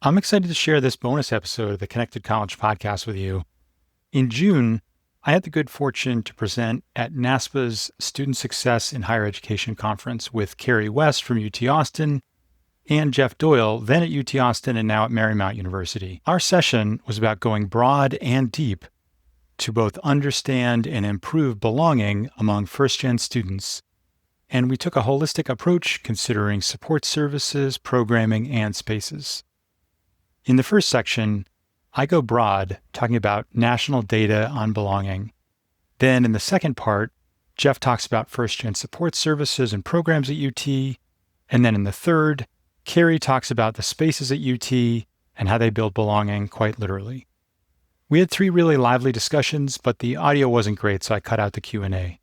I'm excited to share this bonus episode of the Connected College podcast with you. In June, I had the good fortune to present at NASPA's Student Success in Higher Education conference with Carrie West from UT Austin and Jeff Doyle, then at UT Austin and now at Marymount University. Our session was about going broad and deep to both understand and improve belonging among first-gen students. And we took a holistic approach considering support services, programming, and spaces. In the first section, I go broad, talking about national data on belonging. Then in the second part, Jeff talks about first-gen support services and programs at UT. And then in the third, Carrie talks about the spaces at UT and how they build belonging quite literally. We had 3 really lively discussions, but the audio wasn't great, so I cut out the Q&A.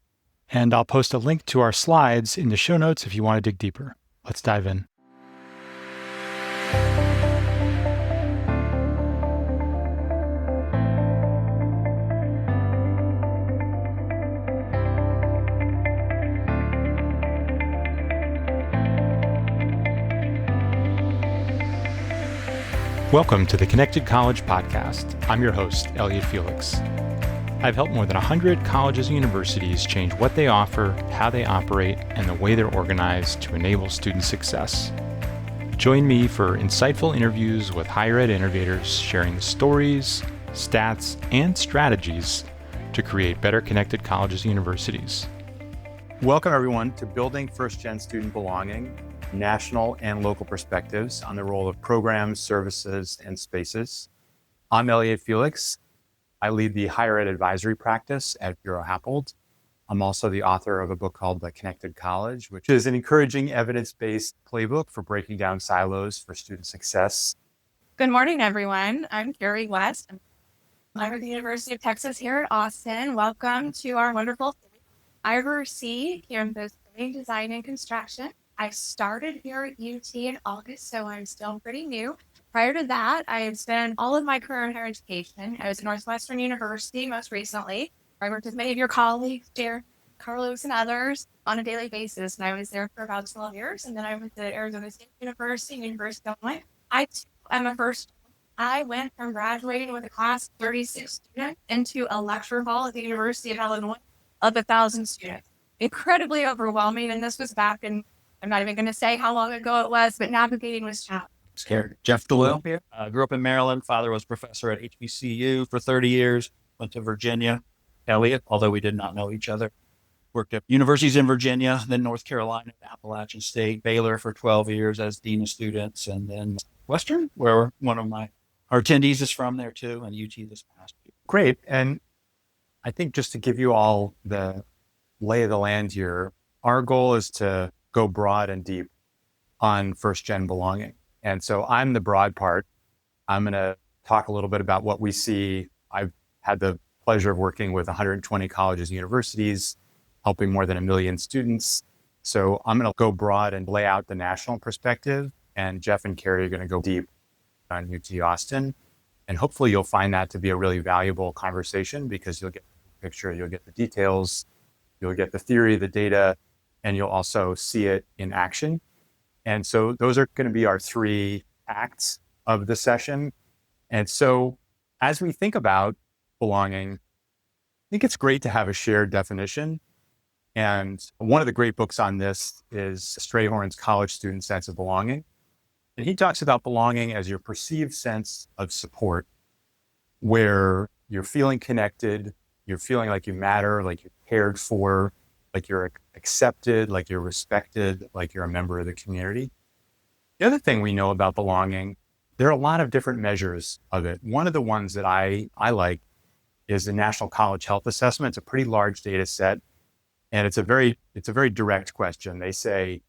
And I'll post a link to our slides in the show notes if you want to dig deeper. Let's dive in. Welcome to the Connected College podcast. I'm your host, Elliot Felix. I've helped more than 100 colleges and universities change what they offer, how they operate, and the way they're organized to enable student success. Join me for insightful interviews with higher ed innovators sharing the stories, stats, and strategies to create better connected colleges and universities. Welcome, everyone, to Building First-Gen Student Belonging, national and local perspectives on the role of programs, services, and spaces. I'm Elliot Felix. I lead the higher ed advisory practice at Bureau Happold. I'm also the author of a book called The Connected College, which is an encouraging evidence-based playbook for breaking down silos for student success. Good morning, everyone. I'm Carrie West. I'm at the University of Texas here at Austin. Welcome to our wonderful I oversee campus design and construction. I started here at UT in August, so I'm still pretty new. Prior to that, I have spent all of my career in higher education. I was at Northwestern University most recently. I worked with many of your colleagues, Jared, Carlos, and others on a daily basis. And I was there for about 12 years. And then I went to Arizona State University, University of Illinois. I too am a first. I went from graduating with a class of 36 students into a lecture hall at the University of Illinois of 1,000 students. Incredibly overwhelming. And this was back in, I'm not even going to say how long ago it was, but navigating was challenging. Jeff Doyle here. Grew up in Maryland. Father was professor at HBCU for 30 years. Went to Virginia. Elliot, although we did not know each other. Worked at universities in Virginia, then North Carolina, Appalachian State, Baylor for 12 years as dean of students, and then Western, where one of our attendees is from there too, and UT this past year. Great. And I think just to give you all the lay of the land here, our goal is to go broad and deep on first-gen belonging. And so I'm the broad part. I'm going to talk a little bit about what we see. I've had the pleasure of working with 120 colleges and universities, helping more than 1 million students. So I'm going to go broad and lay out the national perspective. And Jeff and Carrie are going to go deep on UT Austin. And hopefully you'll find that to be a really valuable conversation because you'll get the picture, you'll get the details, you'll get the theory, the data, and you'll also see it in action. And so those are going to be our 3 acts of the session. And so as we think about belonging, I think it's great to have a shared definition. And one of the great books on this is Strayhorn's College Student Sense of Belonging. And he talks about belonging as your perceived sense of support, where you're feeling connected, you're feeling like you matter, like you're cared for, like you're accepted, like you're respected, like you're a member of the community. The other thing we know about belonging, there are a lot of different measures of it. One of the ones that I like is the National College Health Assessment. It's a pretty large data set, and it's a very direct question. They say,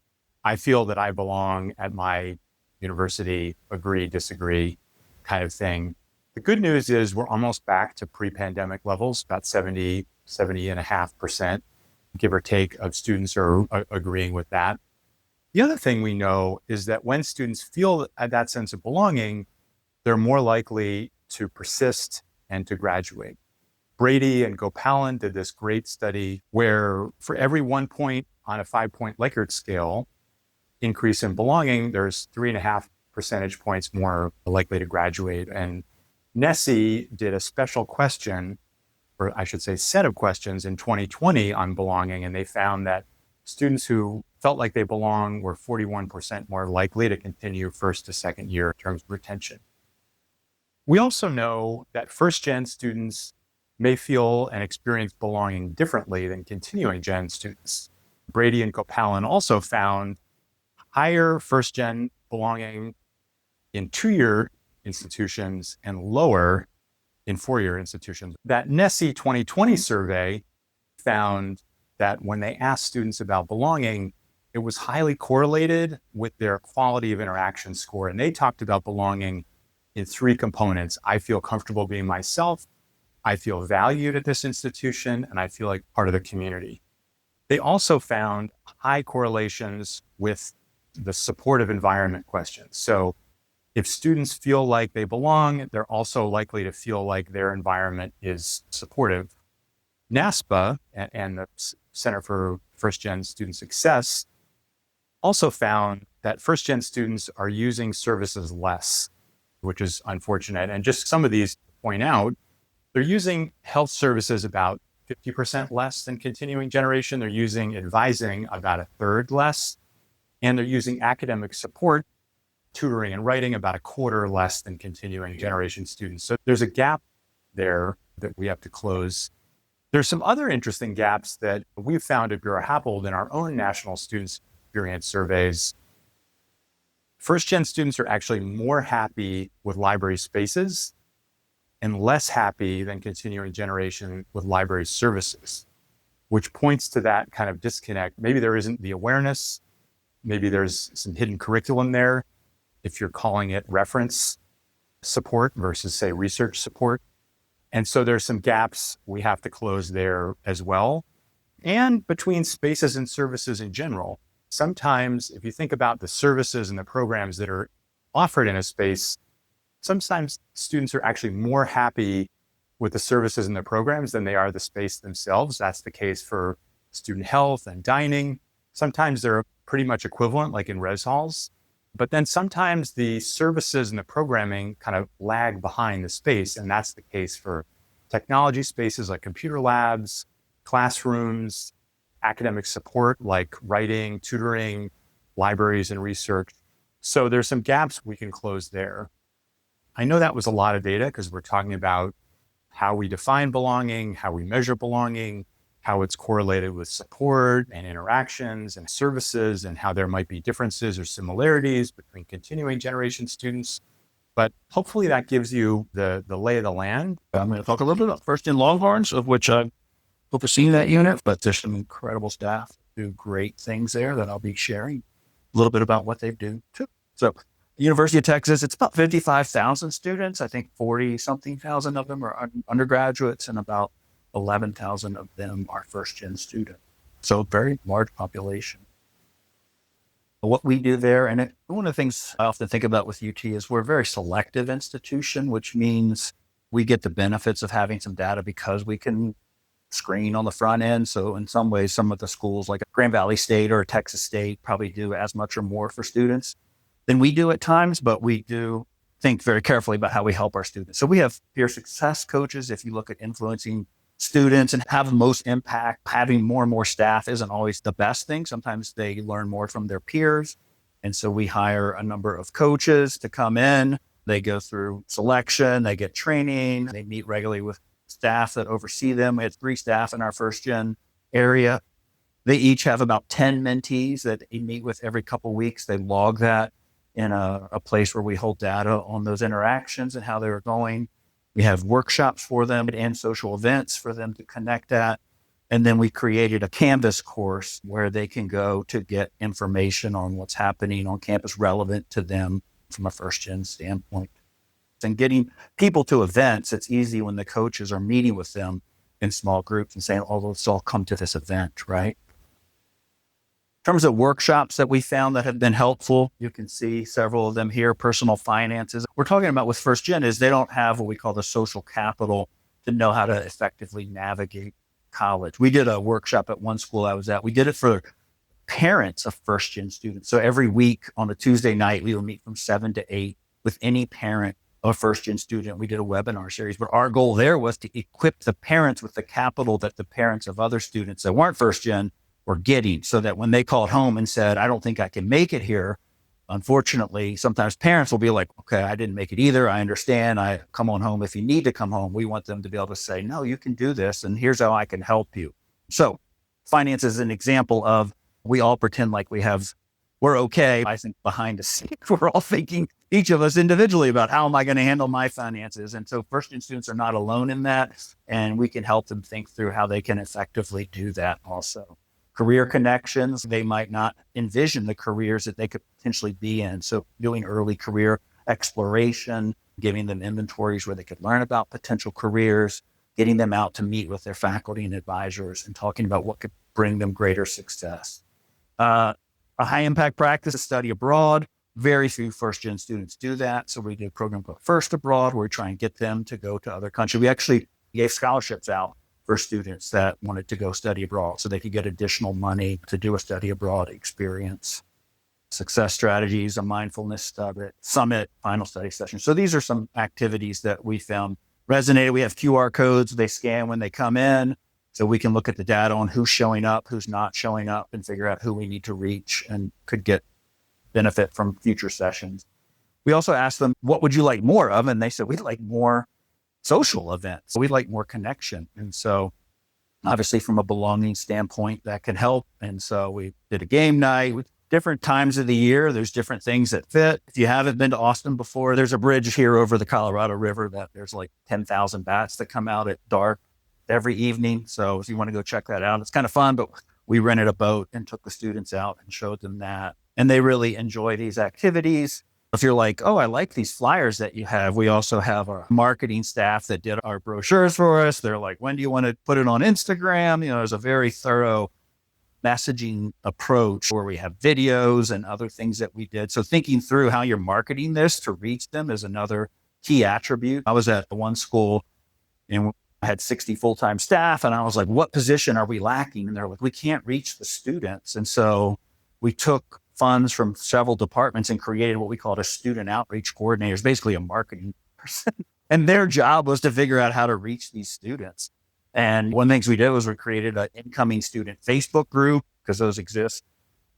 I feel that I belong at my university, agree, disagree kind of thing. The good news is we're almost back to pre-pandemic levels, about 70.5%. Give or take, of students are agreeing with that. The other thing we know is that when students feel that sense of belonging, they're more likely to persist and to graduate. Brady and Gopalan did this great study where for every 1 point on a 5-point Likert scale increase in belonging, there's 3.5 percentage points more likely to graduate. And NESI did a special question, or I should say set of questions in 2020 on belonging. And they found that students who felt like they belong were 41% more likely to continue first to second year in terms of retention. We also know that first-gen students may feel and experience belonging differently than continuing gen students. Brady and Copalin also found higher first-gen belonging in two-year institutions and lower in four-year institutions. That NESI 2020 survey found that when they asked students about belonging, it was highly correlated with their quality of interaction score. And they talked about belonging in three components. I feel comfortable being myself, I feel valued at this institution, and I feel like part of the community. They also found high correlations with the supportive environment question. So if students feel like they belong, they're also likely to feel like their environment is supportive. NASPA and the Center for First Gen Student Success also found that first gen students are using services less, which is unfortunate. And just some of these to point out, they're using health services about 50% less than continuing generation. They're using advising about a third less, and they're using academic support, tutoring and writing about a quarter less than continuing generation students. So there's a gap there that we have to close. There's some other interesting gaps that we've found at Bureau Happold in our own national students experience surveys. First gen students are actually more happy with library spaces and less happy than continuing generation with library services, which points to that kind of disconnect. Maybe there isn't the awareness, maybe there's some hidden curriculum there, if you're calling it reference support versus, say, research support. And so there's some gaps we have to close there as well. And between spaces and services in general, sometimes if you think about the services and the programs that are offered in a space, sometimes students are actually more happy with the services and the programs than they are the space themselves. That's the case for student health and dining. Sometimes they're pretty much equivalent, like in res halls. But then sometimes the services and the programming kind of lag behind the space. And that's the case for technology spaces like computer labs, classrooms, academic support like writing, tutoring, libraries, and research. So there's some gaps we can close there. I know that was a lot of data because we're talking about how we define belonging, how we measure belonging, how it's correlated with support and interactions and services, and how there might be differences or similarities between continuing generation students. But hopefully that gives you the lay of the land. I'm going to talk a little bit about First in Longhorns, of which I've overseen that unit, but there's some incredible staff that do great things there that I'll be sharing a little bit about what they do too. So University of Texas, it's about 55,000 students. I think 40 something thousand of them are undergraduates and about 11,000 of them are first gen students. So a very large population. What we do there, and one of the things I often think about with UT is we're a very selective institution, which means we get the benefits of having some data because we can screen on the front end. So in some ways, some of the schools like Grand Valley State or Texas State probably do as much or more for students than we do at times, but we do think very carefully about how we help our students. So we have peer success coaches. If you look at influencing students and have the most impact, having more and more staff isn't always the best thing. Sometimes they learn more from their peers. And so we hire a number of coaches to come in. They go through selection, they get training, they meet regularly with staff that oversee them. We had 3 staff in our first gen area. They each have about 10 mentees that they meet with every couple of weeks. They log that in a place where we hold data on those interactions and how they were going. We have workshops for them and social events for them to connect at. And then we created a Canvas course where they can go to get information on what's happening on campus relevant to them from a first gen standpoint. And getting people to events, it's easy when the coaches are meeting with them in small groups and saying, oh, let's all come to this event, right? In terms of workshops that we found that have been helpful, you can see several of them here. Personal finances. We're talking about with first gen is they don't have what we call the social capital to know how to effectively navigate college. We did a workshop at one school I was at. We did it for parents of first-gen students. So every week on a Tuesday night, we would meet from 7 to 8 with any parent of a first-gen student. We did a webinar series, but our goal there was to equip the parents with the capital that the parents of other students that weren't first-gen were getting, so that when they called home and said, I don't think I can make it here, unfortunately, sometimes parents will be like, okay, I didn't make it either. I understand. I come on home if you need to come home. We want them to be able to say, no, you can do this, and here's how I can help you. So finance is an example of, we all pretend like we're okay. I think behind the scenes, we're all thinking, each of us individually, about how am I going to handle my finances? And so first-gen students are not alone in that, and we can help them think through how they can effectively do that also. Career connections, they might not envision the careers that they could potentially be in. So doing early career exploration, giving them inventories where they could learn about potential careers, getting them out to meet with their faculty and advisors and talking about what could bring them greater success. A high impact practice is study abroad. Very few first-gen students do that. So we do a program called First Abroad, where we try and get them to go to other countries. We actually gave scholarships out for students that wanted to go study abroad, so they could get additional money to do a study abroad experience. Success strategies, a mindfulness summit, final study session. So these are some activities that we found resonated. We have QR codes they scan when they come in, so we can look at the data on who's showing up, who's not showing up, and figure out who we need to reach and could get benefit from future sessions. We also asked them, what would you like more of? And they said, we'd like more social events. We'd like more connection. And so obviously from a belonging standpoint, that can help. And so we did a game night with different times of the year. There's different things that fit. If you haven't been to Austin before, there's a bridge here over the Colorado River that there's like 10,000 bats that come out at dark every evening. So if you want to go check that out, it's kind of fun, but we rented a boat and took the students out and showed them that. And they really enjoy these activities. If you're like, oh, I like these flyers that you have, we also have our marketing staff that did our brochures for us. They're like, when do you want to put it on Instagram? There's a very thorough messaging approach where we have videos and other things that we did. So thinking through how you're marketing this to reach them is another key attribute. I was at one school and I had 60 full-time staff, and I was like, what position are we lacking? And they're like, we can't reach the students. And so we took funds from several departments and created what we called a student outreach coordinator. It's basically a marketing person. And their job was to figure out how to reach these students. And one of the things we did was we created an incoming student Facebook group, because those exist,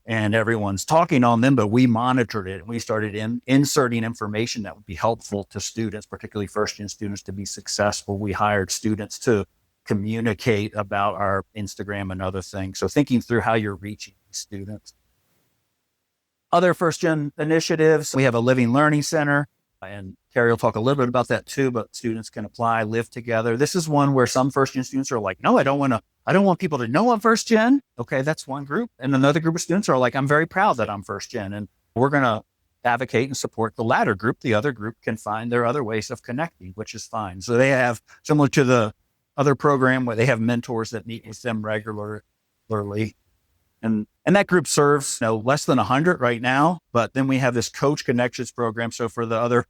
and everyone's talking on them, but we monitored it and we started inserting information that would be helpful to students, particularly first-gen students, to be successful. We hired students to communicate about our Instagram and other things. So thinking through how you're reaching these students. Other first-gen initiatives, we have a living learning center, and Carrie will talk a little bit about that too, but students can apply, live together. This is one where some first-gen students are like, no, I don't want people to know I'm first-gen. Okay, that's one group. And another group of students are like, I'm very proud that I'm first-gen. And we're going to advocate and support the latter group. The other group can find their other ways of connecting, which is fine. So they have, similar to the other program, where they have mentors that meet with them regularly. And that group serves less than 100 right now, but then we have this Coach Connections program. So for the other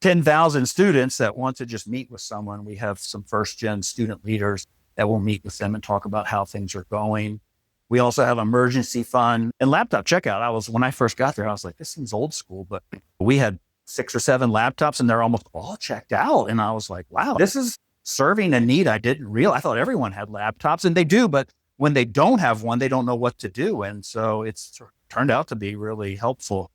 10,000 students that want to just meet with someone, we have some first-gen student leaders that will meet with them and talk about how things are going. We also have emergency fund and laptop checkout. When I first got there, I was like, this seems old school, but we had 6 or 7 laptops and they're almost all checked out. And I was like, wow, this is serving a need I didn't realize. I thought everyone had laptops, and they do, but when they don't have one, they don't know what to do. And so it's turned out to be really helpful.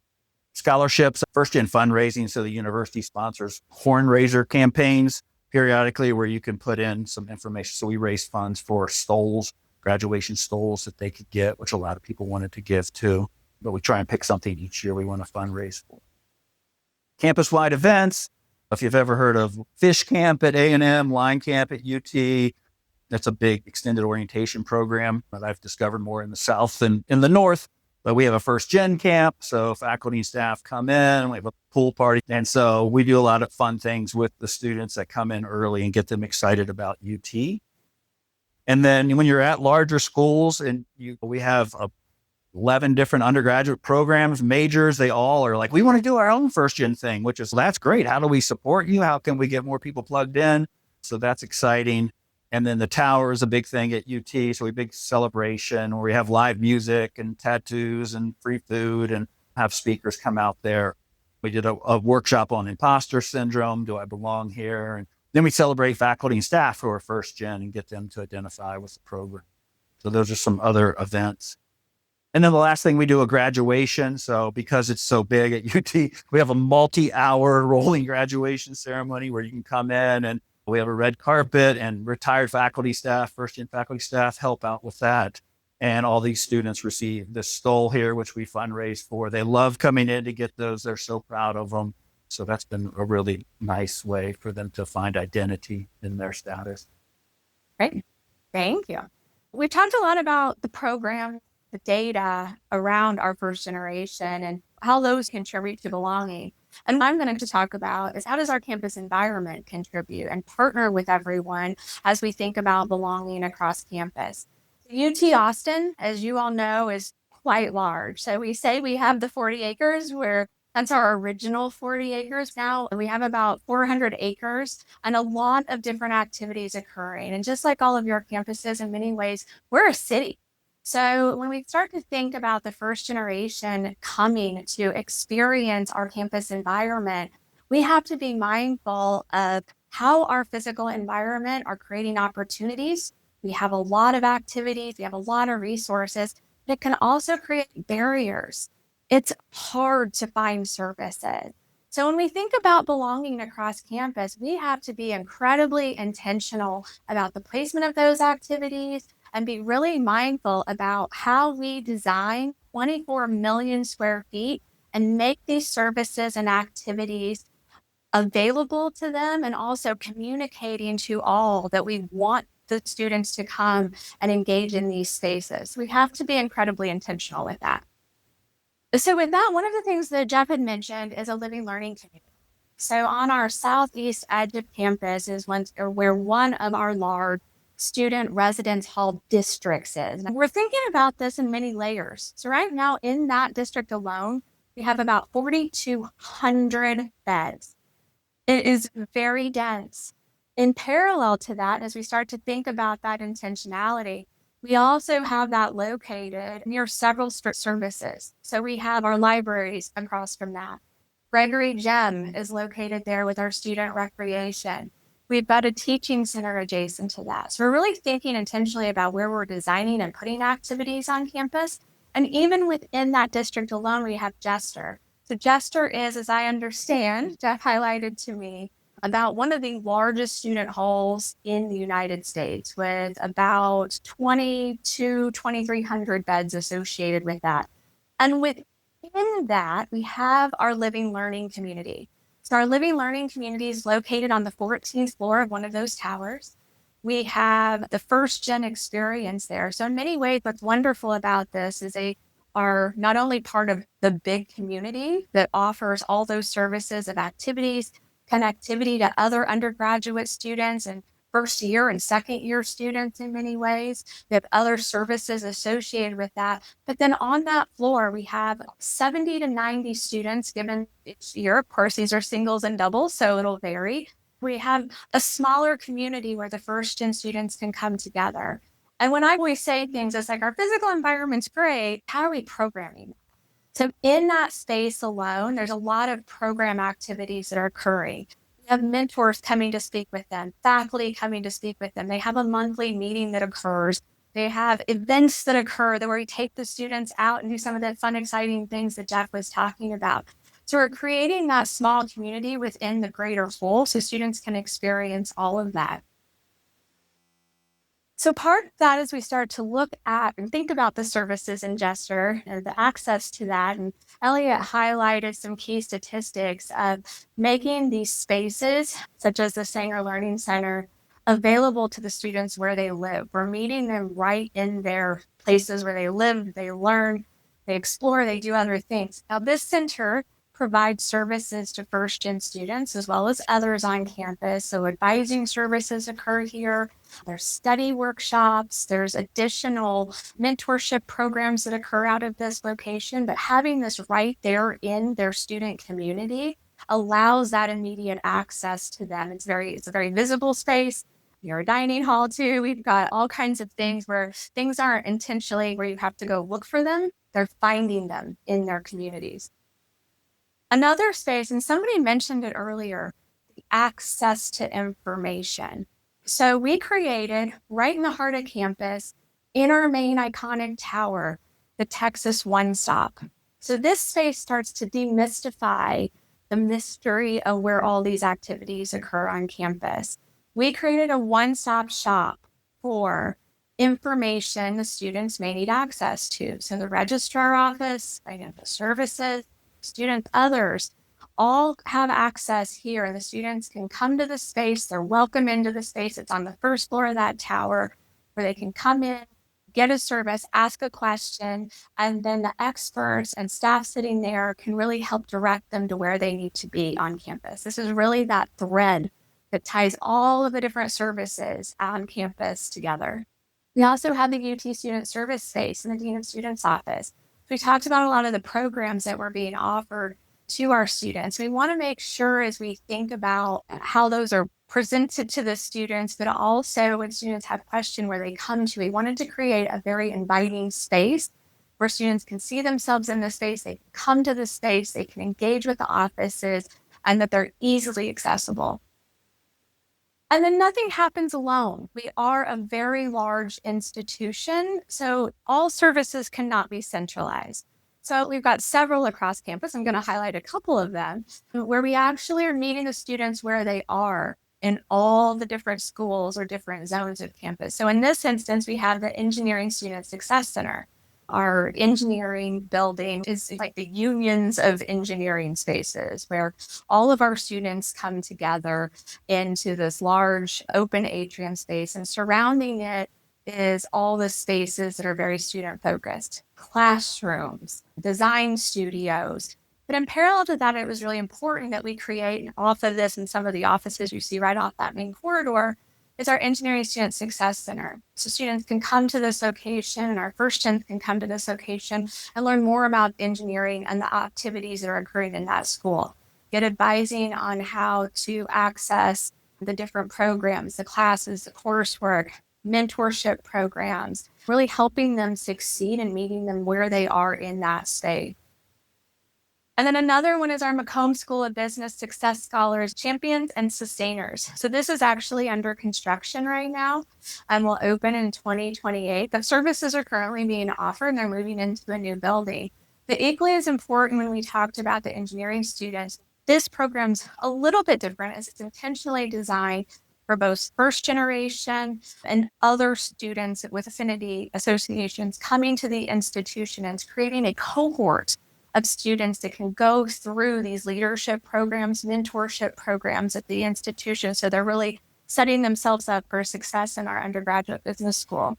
Scholarships, first-gen fundraising. So the university sponsors horn raiser campaigns periodically where you can put in some information. So we raise funds for stoles, graduation stoles that they could get, which a lot of people wanted to give to. But we try and pick something each year we want to fundraise for. Campus-wide events. If you've ever heard of Fish Camp at A&M, Line Camp at UT, that's a big extended orientation program that I've discovered more in the South than in the North. But we have a first-gen camp, so faculty and staff come in, we have a pool party. And so we do a lot of fun things with the students that come in early and get them excited about UT. And then when you're at larger schools, and we have 11 different undergraduate programs, majors, they all are like, we want to do our own first-gen thing, which is, that's great. How do we support you? How can we get more people plugged in? So that's exciting. And then the tower is a big thing at UT. So we big celebration where we have live music and tattoos and free food and have speakers come out there. We did a workshop on imposter syndrome. Do I belong here? And then we celebrate faculty and staff who are first gen and get them to identify with the program. So those are some other events. And then the last thing we do a graduation. So because it's so big at UT, we have a multi-hour rolling graduation ceremony where you can come in and we have a red carpet and retired faculty staff, first-gen faculty staff help out with that. And all these students receive this stole here, which we fundraise for. They love coming in to get those. They're so proud of them. So that's been a really nice way for them to find identity in their status. Great. Thank you. We've talked a lot about the program, the data around our first generation and how those contribute to belonging. And what I'm going to talk about is how does our campus environment contribute and partner with everyone as we think about belonging across campus. UT Austin, as you all know, is quite large. So we say we have the 40 acres where that's our original 40 acres. Now we have about 400 acres and a lot of different activities occurring. And just like all of your campuses, in many ways, we're a city. So when we start to think about the first generation coming to experience our campus environment, we have to be mindful of how our physical environment are creating opportunities. We have a lot of activities, we have a lot of resources, but it can also create barriers. It's hard to find services. So when we think about belonging across campus, we have to be incredibly intentional about the placement of those activities and be really mindful about how we design 24 million square feet and make these services and activities available to them, and also communicating to all that we want the students to come and engage in these spaces. We have to be incredibly intentional with that. So with that, one of the things that Jeff had mentioned is a living learning community. So on our southeast edge of campus is where one of our large student residence hall districts is. And we're thinking about this in many layers. So right now in that district alone, we have about 4,200 beds. It is very dense. In parallel to that, as we start to think about that intentionality, we also have that located near several services. So we have our libraries across from that. Gregory Gem is located there with our student recreation. We've got a teaching center adjacent to that. So we're really thinking intentionally about where we're designing and putting activities on campus. And even within that district alone, we have Jester. So Jester is, as I understand, Jeff highlighted to me, about one of the largest student halls in the United States with about 2,300 beds associated with that. And within that, we have our living learning community. So our living learning community is located on the 14th floor of one of those towers. We have the first gen experience there. So in many ways, what's wonderful about this is they are not only part of the big community that offers all those services of activities, connectivity to other undergraduate students and first year and second year students in many ways. We have other services associated with that. But then on that floor, we have 70 to 90 students given each year. Of course, these are singles and doubles, so it'll vary. We have a smaller community where the first gen students can come together. And when I always say things, it's like our physical environment's great. How are we programming? So in that space alone, there's a lot of program activities that are occurring. We have mentors coming to speak with them, faculty coming to speak with them. They have a monthly meeting that occurs. They have events that occur where we take the students out and do some of the fun, exciting things that Jeff was talking about. So we're creating that small community within the greater whole so students can experience all of that. So part of that is we start to look at and think about the services in Jester and the access to that. And Elliot highlighted some key statistics of making these spaces, such as the Sanger Learning Center, available to the students where they live. We're meeting them right in their places where they live, they learn, they explore, they do other things. Now, this center provides services to first gen students as well as others on campus. So advising services occur here. There's study workshops. There's additional mentorship programs that occur out of this location. But having this right there in their student community allows that immediate access to them. It's a very visible space. your dining hall too. We've got all kinds of things where things aren't intentionally where you have to go look for them. They're finding them in their communities. Another space, and somebody mentioned it earlier, the access to information. So we created right in the heart of campus, in our main iconic tower, the Texas One Stop. So this space starts to demystify the mystery of where all these activities occur on campus. We created a one-stop shop for information the students may need access to. So the registrar office, financial services, students, others, all have access here. And the students can come to the space. They're welcome into the space. It's on the first floor of that tower where they can come in, get a service, ask a question, and then the experts and staff sitting there can really help direct them to where they need to be on campus. This is really that thread that ties all of the different services on campus together. We also have the UT Student Service Space in the Dean of Students office. We talked about a lot of the programs that were being offered to our students. We want to make sure as we think about how those are presented to the students, but also when students have questions where they come to, we wanted to create a very inviting space where students can see themselves in the space, they can come to the space, they can engage with the offices, and that they're easily accessible. And then nothing happens alone. We are a very large institution, so all services cannot be centralized. So we've got several across campus. I'm going to highlight a couple of them where we actually are meeting the students where they are in all the different schools or different zones of campus. So in this instance, we have the Engineering Student Success Center. Our engineering building is like the unions of engineering spaces where all of our students come together into this large open atrium space, and surrounding it is all the spaces that are very student focused, classrooms, design studios. But in parallel to that, it was really important that we create off of this, and some of the offices you see right off that main corridor is our Engineering Student Success Center. So students can come to this location, and our first gens can come to this location and learn more about engineering and the activities that are occurring in that school. Get advising on how to access the different programs, the classes, the coursework, mentorship programs, really helping them succeed and meeting them where they are in that state. And then another one is our Macomb School of Business Success Scholars, Champions and Sustainers. So this is actually under construction right now and will open in 2028. The services are currently being offered and they're moving into a new building. But equally as important when we talked about the engineering students, this program's a little bit different as it's intentionally designed for both first generation and other students with affinity associations coming to the institution, and creating a cohort of students that can go through these leadership programs, mentorship programs at the institution. So they're really setting themselves up for success in our undergraduate business school.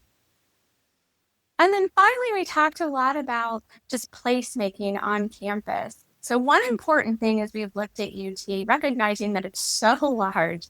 And then finally, we talked a lot about just placemaking on campus. So one important thing as we've looked at UT, recognizing that it's so large,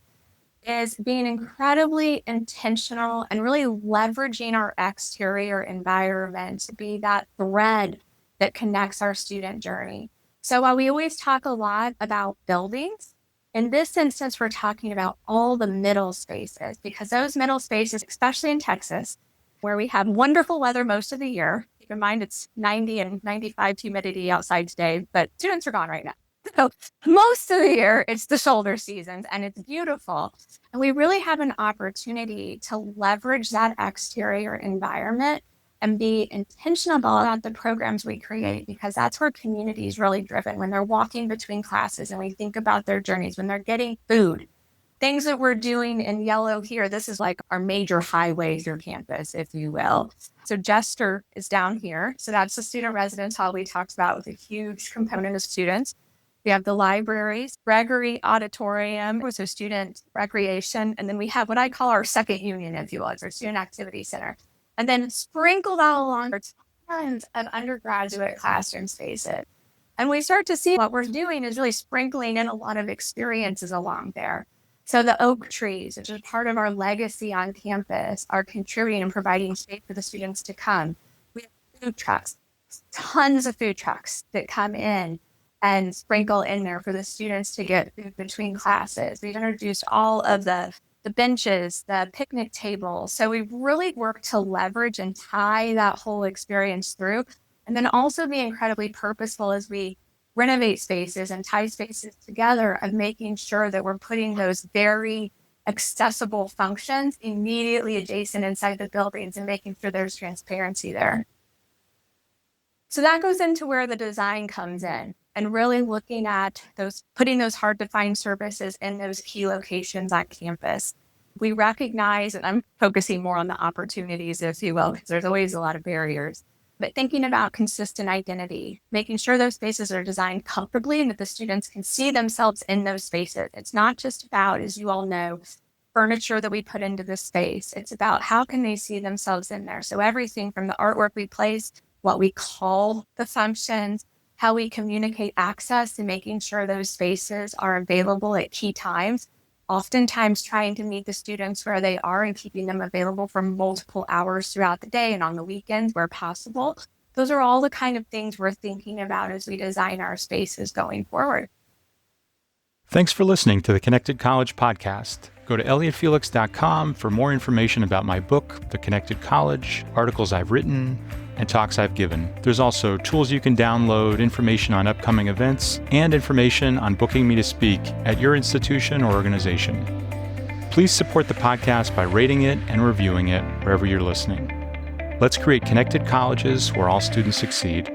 is being incredibly intentional and really leveraging our exterior environment to be that thread that connects our student journey. So while we always talk a lot about buildings, in this instance, we're talking about all the middle spaces, because those middle spaces, especially in Texas, where we have wonderful weather most of the year, keep in mind it's 90 and 95 humidity outside today, but students are gone right now. So most of the year, it's the shoulder seasons and it's beautiful. And we really have an opportunity to leverage that exterior environment and be intentional about the programs we create, because that's where community is really driven. When they're walking between classes and we think about their journeys, when they're getting food, things that we're doing in yellow here, this is like our major highway through campus, if you will. So Jester is down here. So that's the student residence hall we talked about with a huge component of students. We have the libraries, Gregory Auditorium, which is student recreation. And then we have what I call our second union, if you will, it's our student activity center. And then sprinkled all along are tons of undergraduate classroom spaces. And we start to see what we're doing is really sprinkling in a lot of experiences along there. So the oak trees, which is part of our legacy on campus, are contributing and providing space for the students to come. We have food trucks, tons of food trucks that come in and sprinkle in there for the students to get food between classes. We've introduced all of the the benches, the picnic table. So we really work to leverage and tie that whole experience through, and then also be incredibly purposeful as we renovate spaces and tie spaces together of making sure that we're putting those very accessible functions immediately adjacent inside the buildings and making sure there's transparency there. So that goes into where the design comes in and really looking at putting those hard to find services in those key locations on campus. We recognize, and I'm focusing more on the opportunities, if you will, because there's always a lot of barriers, but thinking about consistent identity, making sure those spaces are designed comfortably and that the students can see themselves in those spaces. It's not just about, as you all know, furniture that we put into the space. It's about how can they see themselves in there. So everything from the artwork we place, what we call the functions, how we communicate access and making sure those spaces are available at key times, oftentimes trying to meet the students where they are and keeping them available for multiple hours throughout the day and on the weekends where possible. Those are all the kind of things we're thinking about as we design our spaces going forward. Thanks for listening to the Connected College podcast. Go to elliottfelix.com for more information about my book, The Connected College, articles I've written, and talks I've given. There's also tools you can download, information on upcoming events, and information on booking me to speak at your institution or organization. Please support the podcast by rating it and reviewing it wherever you're listening. Let's create connected colleges where all students succeed.